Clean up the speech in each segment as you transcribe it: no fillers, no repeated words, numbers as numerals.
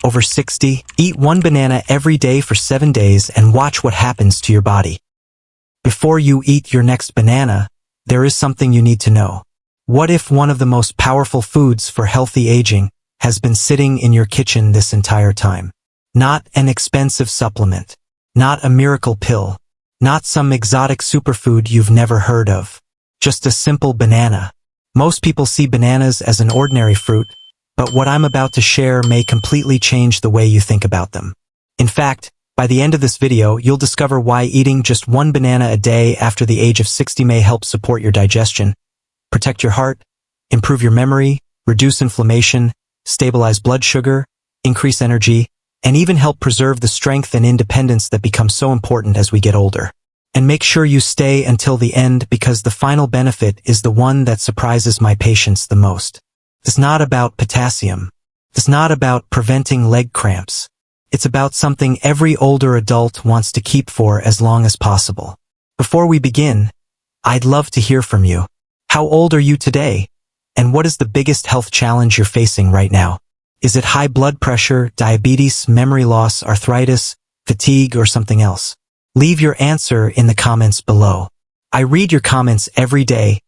over 60, eat one banana every day for 7 days and watch what happens to your body. Before you eat your next banana, there is something you need to know. What if one of the most powerful foods for healthy aging has been sitting in your kitchen this entire time? Not an expensive supplement, not a miracle pill, not some exotic superfood you've never heard of. Just a simple banana. Most people see bananas as an ordinary fruit, but what I'm about to share may completely change the way you think about them. In fact, by the end of this video, you'll discover why eating just one banana a day after the age of 60 may help support your digestion, protect your heart, improve your memory, reduce inflammation, stabilize blood sugar, increase energy, and even help preserve the strength and independence that become so important as we get older. And make sure you stay until the end because the final benefit is the one that surprises my patients the most. It's not about potassium. It's not about preventing leg cramps. It's about something every older adult wants to keep for as long as possible. Before we begin, I'd love to hear from you. How old are you today? And what is the biggest health challenge you're facing right now? Is it high blood pressure, diabetes, memory loss, arthritis, fatigue, or something else? Leave your answer in the comments below. I read your comments every day,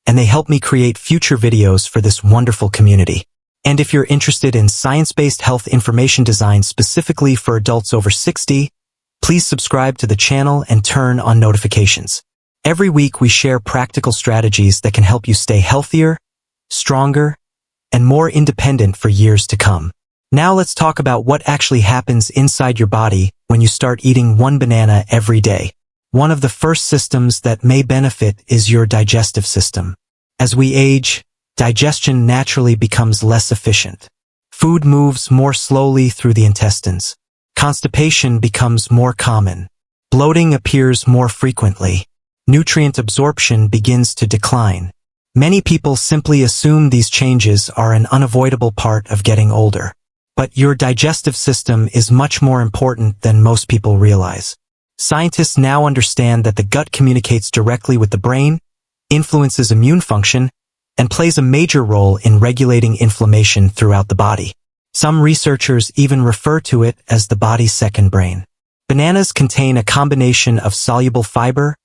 and they help me create future videos for this wonderful community. And if you're interested in science-based health information design specifically for adults over 60, please subscribe to the channel and turn on notifications. Every week we share practical strategies that can help you stay healthier, stronger, and more independent for years to come. Now let's talk about what actually happens inside your body when you start eating one banana every day. One of the first systems that may benefit is your digestive system. As we age, digestion naturally becomes less efficient. Food moves more slowly through the intestines. Constipation becomes more common. Bloating appears more frequently. Nutrient absorption begins to decline. Many people simply assume these changes are an unavoidable part of getting older. But your digestive system is much more important than most people realize. Scientists now understand that the gut communicates directly with the brain, influences immune function, and plays a major role in regulating inflammation throughout the body. Some researchers even refer to it as the body's second brain. Bananas contain a combination of soluble fiber,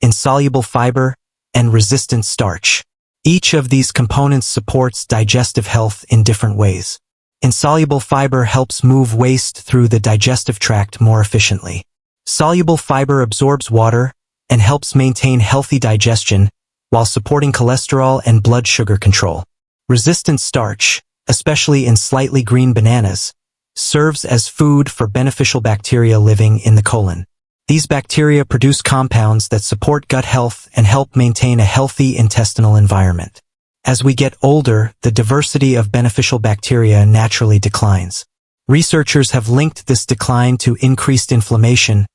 insoluble fiber, and resistant starch. Each of these components supports digestive health in different ways. Insoluble fiber helps move waste through the digestive tract more efficiently. Soluble fiber absorbs water and helps maintain healthy digestion while supporting cholesterol and blood sugar control. Resistant starch, especially in slightly green bananas, serves as food for beneficial bacteria living in the colon. These bacteria produce compounds that support gut health and help maintain a healthy intestinal environment. As we get older, the diversity of beneficial bacteria naturally declines. Researchers have linked this decline to increased inflammation,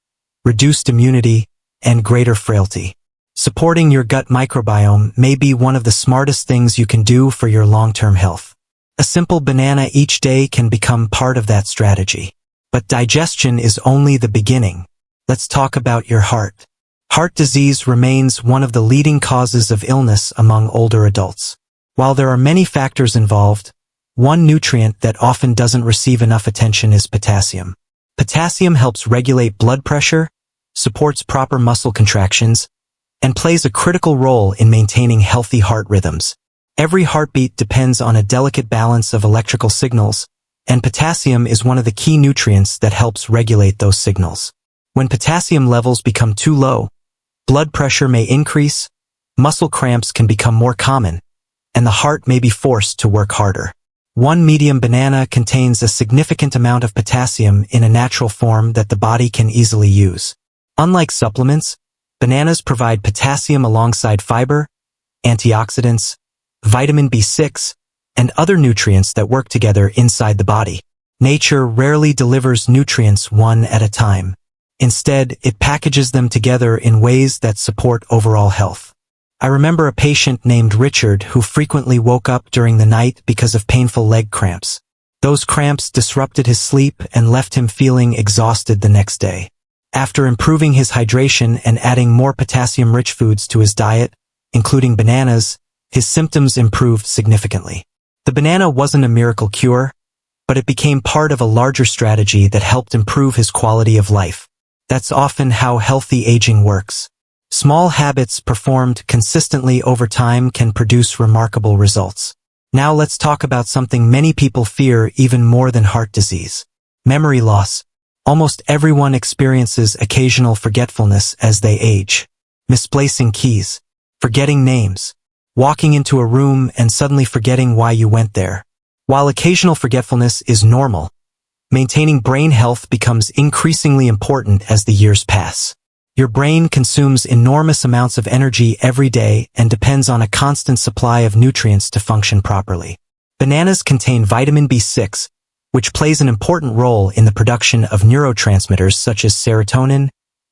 reduced immunity, and greater frailty. Supporting your gut microbiome may be one of the smartest things you can do for your long-term health. A simple banana each day can become part of that strategy. But digestion is only the beginning. Let's talk about your heart. Heart disease remains one of the leading causes of illness among older adults. While there are many factors involved, one nutrient that often doesn't receive enough attention is potassium. Potassium helps regulate blood pressure, supports proper muscle contractions, and plays a critical role in maintaining healthy heart rhythms. Every heartbeat depends on a delicate balance of electrical signals, and potassium is one of the key nutrients that helps regulate those signals. When potassium levels become too low, blood pressure may increase, muscle cramps can become more common, and the heart may be forced to work harder. One medium banana contains a significant amount of potassium in a natural form that the body can easily use. Unlike supplements, bananas provide potassium alongside fiber, antioxidants, vitamin B6, and other nutrients that work together inside the body. Nature rarely delivers nutrients one at a time. Instead, it packages them together in ways that support overall health. I remember a patient named Richard who frequently woke up during the night because of painful leg cramps. Those cramps disrupted his sleep and left him feeling exhausted the next day. After improving his hydration and adding more potassium-rich foods to his diet, including bananas, his symptoms improved significantly. The banana wasn't a miracle cure, but it became part of a larger strategy that helped improve his quality of life. That's often how healthy aging works. Small habits performed consistently over time can produce remarkable results. Now let's talk about something many people fear even more than heart disease: memory loss. Almost everyone experiences occasional forgetfulness as they age. Misplacing keys, forgetting names, walking into a room and suddenly forgetting why you went there. While occasional forgetfulness is normal, maintaining brain health becomes increasingly important as the years pass. Your brain consumes enormous amounts of energy every day and depends on a constant supply of nutrients to function properly. Bananas contain vitamin B6, which plays an important role in the production of neurotransmitters such as serotonin,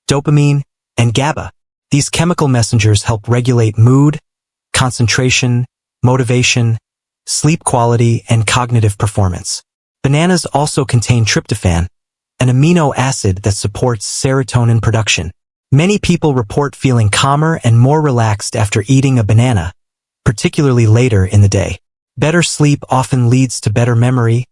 dopamine, and GABA. These chemical messengers help regulate mood, concentration, motivation, sleep quality, and cognitive performance. Bananas also contain tryptophan, an amino acid that supports serotonin production. Many people report feeling calmer and more relaxed after eating a banana, particularly later in the day. Better sleep often leads to better memory,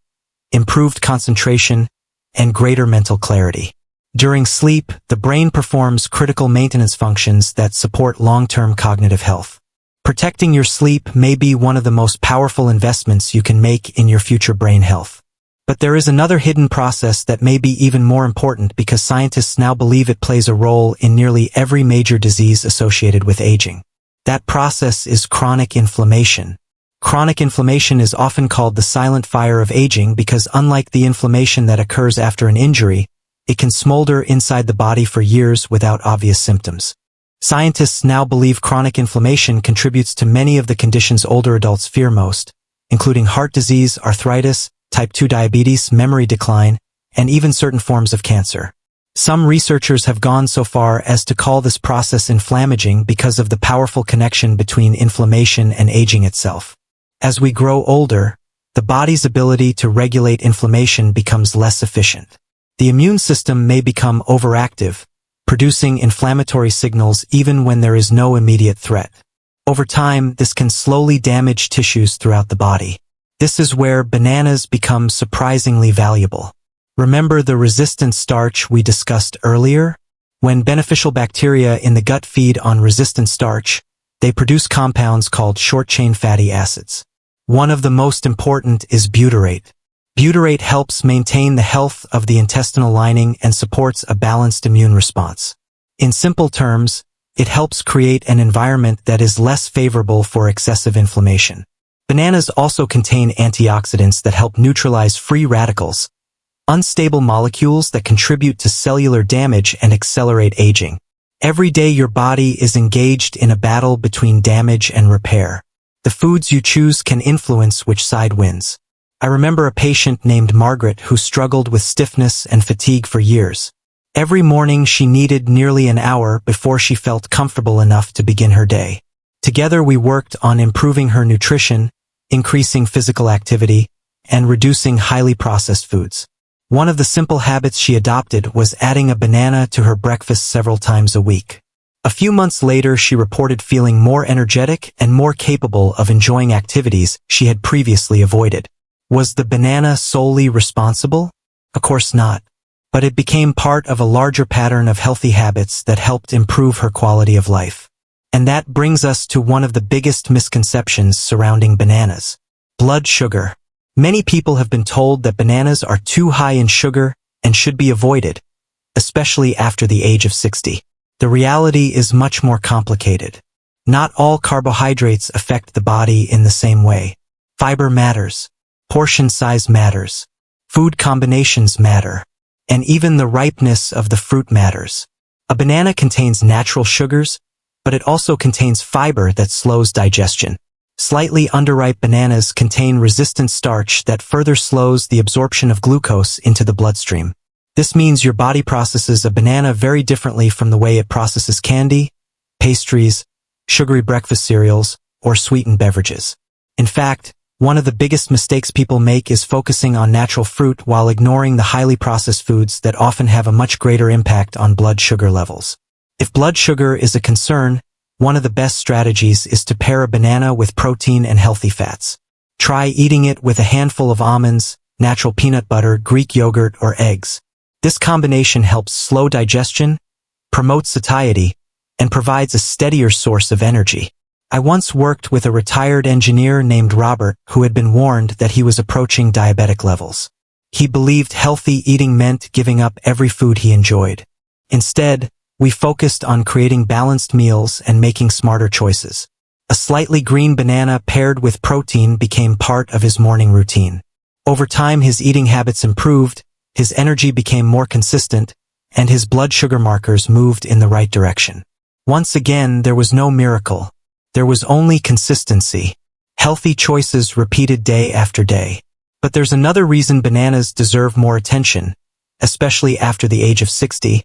improved concentration, and greater mental clarity. During sleep, the brain performs critical maintenance functions that support long-term cognitive health. Protecting your sleep may be one of the most powerful investments you can make in your future brain health. But there is another hidden process that may be even more important because scientists now believe it plays a role in nearly every major disease associated with aging. That process is chronic inflammation. Chronic inflammation is often called the silent fire of aging because unlike the inflammation that occurs after an injury, it can smolder inside the body for years without obvious symptoms. Scientists now believe chronic inflammation contributes to many of the conditions older adults fear most, including heart disease, arthritis, type 2 diabetes, memory decline, and even certain forms of cancer. Some researchers have gone so far as to call this process inflammaging because of the powerful connection between inflammation and aging itself. As we grow older, the body's ability to regulate inflammation becomes less efficient. The immune system may become overactive, producing inflammatory signals even when there is no immediate threat. Over time, this can slowly damage tissues throughout the body. This is where bananas become surprisingly valuable. Remember the resistant starch we discussed earlier? When beneficial bacteria in the gut feed on resistant starch, they produce compounds called short-chain fatty acids. One of the most important is butyrate. Butyrate helps maintain the health of the intestinal lining and supports a balanced immune response. In simple terms, it helps create an environment that is less favorable for excessive inflammation. Bananas also contain antioxidants that help neutralize free radicals, unstable molecules that contribute to cellular damage and accelerate aging. Every day your body is engaged in a battle between damage and repair. The foods you choose can influence which side wins. I remember a patient named Margaret who struggled with stiffness and fatigue for years. Every morning she needed nearly an hour before she felt comfortable enough to begin her day. Together we worked on improving her nutrition, increasing physical activity, and reducing highly processed foods. One of the simple habits she adopted was adding a banana to her breakfast several times a week. A few months later, she reported feeling more energetic and more capable of enjoying activities she had previously avoided. Was the banana solely responsible? Of course not. But it became part of a larger pattern of healthy habits that helped improve her quality of life. And that brings us to one of the biggest misconceptions surrounding bananas: blood sugar. Many people have been told that bananas are too high in sugar and should be avoided, especially after the age of 60. The reality is much more complicated. Not all carbohydrates affect the body in the same way. Fiber matters. Portion size matters. Food combinations matter. And even the ripeness of the fruit matters. A banana contains natural sugars, but it also contains fiber that slows digestion. Slightly underripe bananas contain resistant starch that further slows the absorption of glucose into the bloodstream. This means your body processes a banana very differently from the way it processes candy, pastries, sugary breakfast cereals, or sweetened beverages. In fact, one of the biggest mistakes people make is focusing on natural fruit while ignoring the highly processed foods that often have a much greater impact on blood sugar levels. If blood sugar is a concern, one of the best strategies is to pair a banana with protein and healthy fats. Try eating it with a handful of almonds, natural peanut butter, Greek yogurt, or eggs. This combination helps slow digestion, promotes satiety, and provides a steadier source of energy. I once worked with a retired engineer named Robert who had been warned that he was approaching diabetic levels. He believed healthy eating meant giving up every food he enjoyed. Instead, we focused on creating balanced meals and making smarter choices. A slightly green banana paired with protein became part of his morning routine. Over time, his eating habits improved, his energy became more consistent, and his blood sugar markers moved in the right direction. Once again, there was no miracle. There was only consistency. Healthy choices repeated day after day. But there's another reason bananas deserve more attention, especially after the age of 60,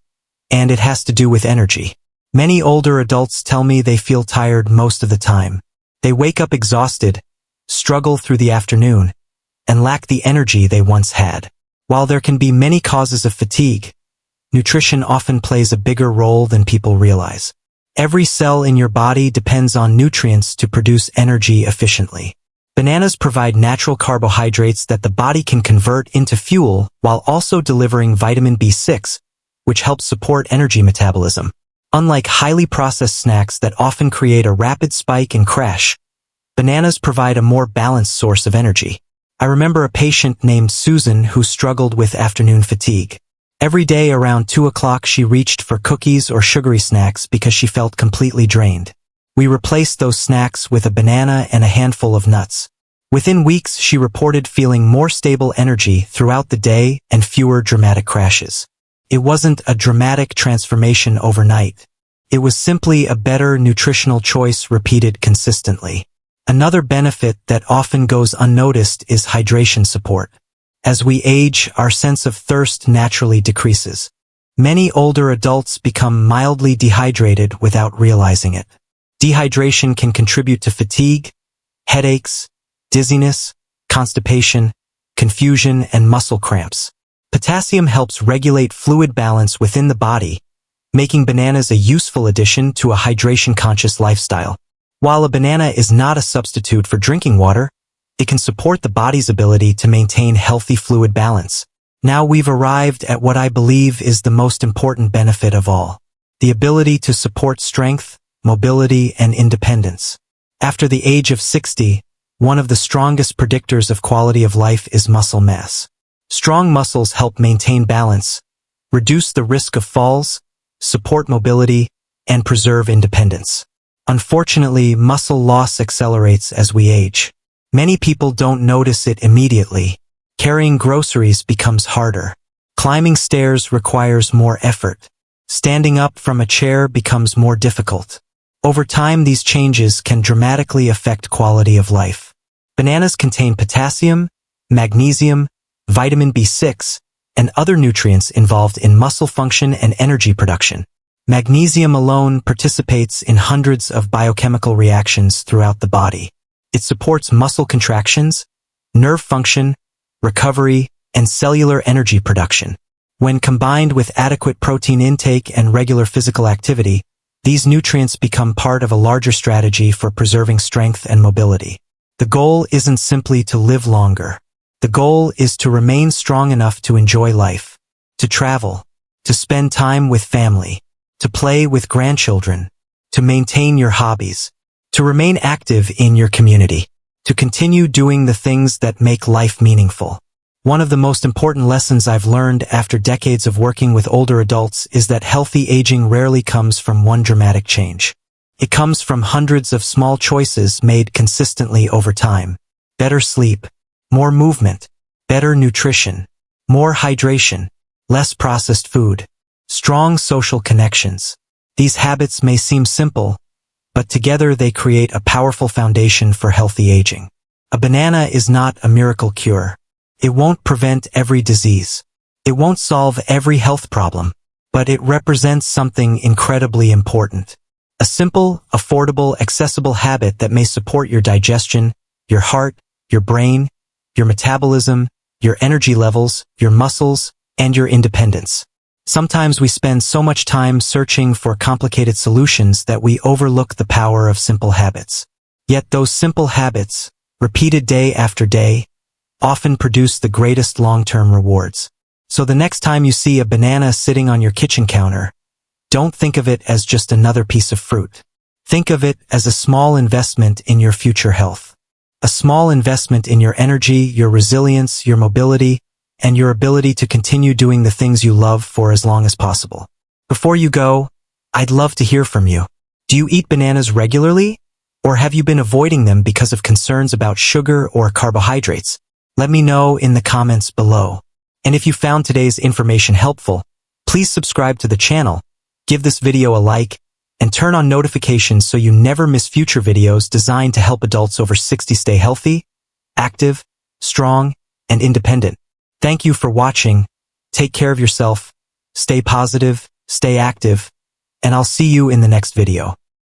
and it has to do with energy. Many older adults tell me they feel tired most of the time. They wake up exhausted, struggle through the afternoon, and lack the energy they once had. While there can be many causes of fatigue, nutrition often plays a bigger role than people realize. Every cell in your body depends on nutrients to produce energy efficiently. Bananas provide natural carbohydrates that the body can convert into fuel while also delivering vitamin B6, which helps support energy metabolism. Unlike highly processed snacks that often create a rapid spike and crash, bananas provide a more balanced source of energy. I remember a patient named Susan who struggled with afternoon fatigue. Every day around 2 o'clock she reached for cookies or sugary snacks because she felt completely drained. We replaced those snacks with a banana and a handful of nuts. Within weeks, she reported feeling more stable energy throughout the day and fewer dramatic crashes. It wasn't a dramatic transformation overnight. It was simply a better nutritional choice repeated consistently. Another benefit that often goes unnoticed is hydration support. As we age, our sense of thirst naturally decreases. Many older adults become mildly dehydrated without realizing it. Dehydration can contribute to fatigue, headaches, dizziness, constipation, confusion, and muscle cramps. Potassium helps regulate fluid balance within the body, making bananas a useful addition to a hydration-conscious lifestyle. While a banana is not a substitute for drinking water, it can support the body's ability to maintain healthy fluid balance. Now we've arrived at what I believe is the most important benefit of all: the ability to support strength, mobility, and independence. After the age of 60, one of the strongest predictors of quality of life is muscle mass. Strong muscles help maintain balance, reduce the risk of falls, support mobility, and preserve independence. Unfortunately, muscle loss accelerates as we age. Many people don't notice it immediately. Carrying groceries becomes harder. Climbing stairs requires more effort. Standing up from a chair becomes more difficult. Over time, these changes can dramatically affect quality of life. Bananas contain potassium, magnesium, vitamin B6, and other nutrients involved in muscle function and energy production. Magnesium alone participates in hundreds of biochemical reactions throughout the body. It supports muscle contractions, nerve function, recovery, and cellular energy production. When combined with adequate protein intake and regular physical activity, these nutrients become part of a larger strategy for preserving strength and mobility. The goal isn't simply to live longer. The goal is to remain strong enough to enjoy life, to travel, to spend time with family, to play with grandchildren, to maintain your hobbies, to remain active in your community, to continue doing the things that make life meaningful. One of the most important lessons I've learned after decades of working with older adults is that healthy aging rarely comes from one dramatic change. It comes from hundreds of small choices made consistently over time. Better sleep, more movement, better nutrition, more hydration, less processed food, strong social connections. These habits may seem simple, but together they create a powerful foundation for healthy aging. A banana is not a miracle cure. It won't prevent every disease. It won't solve every health problem, but it represents something incredibly important. A simple, affordable, accessible habit that may support your digestion, your heart, your brain, your metabolism, your energy levels, your muscles, and your independence. Sometimes we spend so much time searching for complicated solutions that we overlook the power of simple habits. Yet those simple habits, repeated day after day, often produce the greatest long-term rewards. So the next time you see a banana sitting on your kitchen counter, don't think of it as just another piece of fruit. Think of it as a small investment in your future health. A small investment in your energy, your resilience, your mobility, and your ability to continue doing the things you love for as long as possible. Before you go, I'd love to hear from you. Do you eat bananas regularly? Or have you been avoiding them because of concerns about sugar or carbohydrates? Let me know in the comments below. And if you found today's information helpful, please subscribe to the channel, give this video a like, and turn on notifications so you never miss future videos designed to help adults over 60 stay healthy, active, strong, and independent. Thank you for watching. Take care of yourself, stay positive, stay active, and I'll see you in the next video.